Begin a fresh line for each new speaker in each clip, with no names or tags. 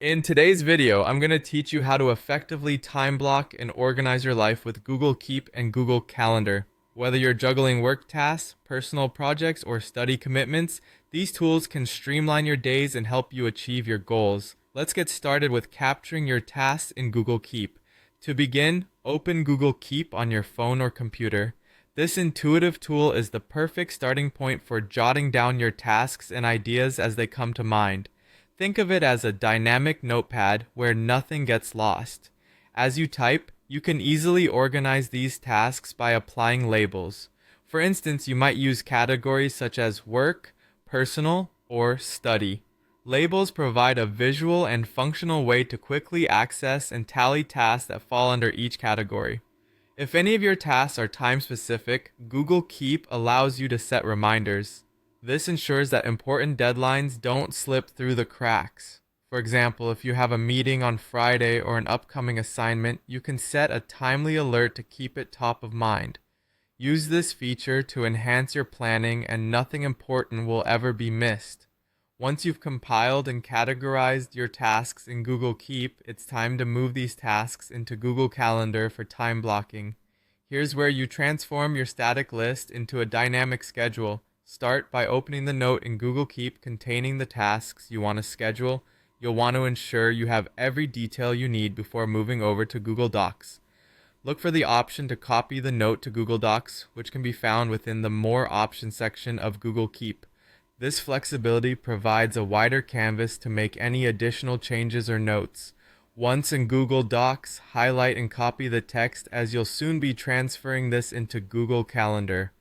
In today's video, I'm going to teach you how to effectively time block and organize your life with Google Keep and Google Calendar. Whether you're juggling work tasks, personal projects, or study commitments, these tools can streamline your days and help you achieve your goals. Let's get started with capturing your tasks in Google Keep. To begin, open Google Keep on your phone or computer. This intuitive tool is the perfect starting point for jotting down your tasks and ideas as they come to mind. Think of it as a dynamic notepad where nothing gets lost. As you type, you can easily organize these tasks by applying labels. For instance, you might use categories such as work, personal, or study. Labels provide a visual and functional way to quickly access and tally tasks that fall under each category. If any of your tasks are time-specific, Google Keep allows you to set reminders. This ensures that important deadlines don't slip through the cracks. For example, if you have a meeting on Friday or an upcoming assignment, you can set a timely alert to keep it top of mind. Use this feature to enhance your planning and nothing important will ever be missed. Once you've compiled and categorized your tasks in Google Keep, it's time to move these tasks into Google Calendar for time blocking. Here's where you transform your static list into a dynamic schedule. Start by opening the note in Google Keep containing the tasks you want to schedule. You'll want to ensure you have every detail you need before moving over to Google Docs. Look for the option to copy the note to Google Docs, which can be found within the More Options section of Google Keep. This flexibility provides a wider canvas to make any additional changes or notes. Once in Google Docs, highlight and copy the text as you'll soon be transferring this into Google Calendar.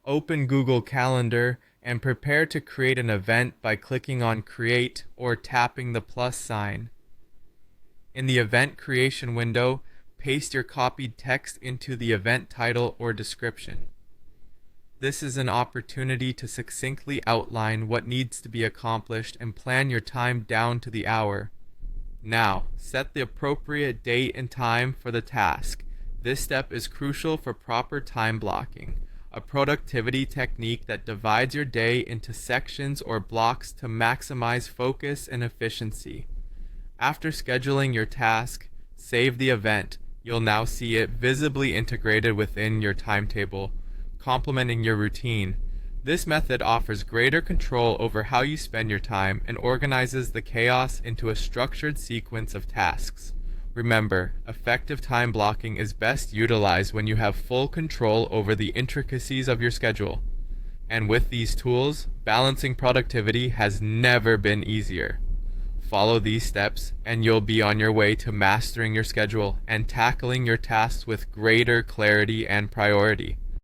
Open Google Calendar and prepare to create an event by clicking on Create or tapping the plus sign. In the event creation window, paste your copied text into the event title or description. This is an opportunity to succinctly outline what needs to be accomplished and plan your time down to the hour. Now, set the appropriate date and time for the task. This step is crucial for proper time blocking, a productivity technique that divides your day into sections or blocks to maximize focus and efficiency. After scheduling your task, save the event. You'll now see it visibly integrated within your timetable, complementing your routine. This method offers greater control over how you spend your time and organizes the chaos into a structured sequence of tasks. Remember, effective time blocking is best utilized when you have full control over the intricacies of your schedule. And with these tools, balancing productivity has never been easier. Follow these steps and you'll be on your way to mastering your schedule and tackling your tasks with greater clarity and priority.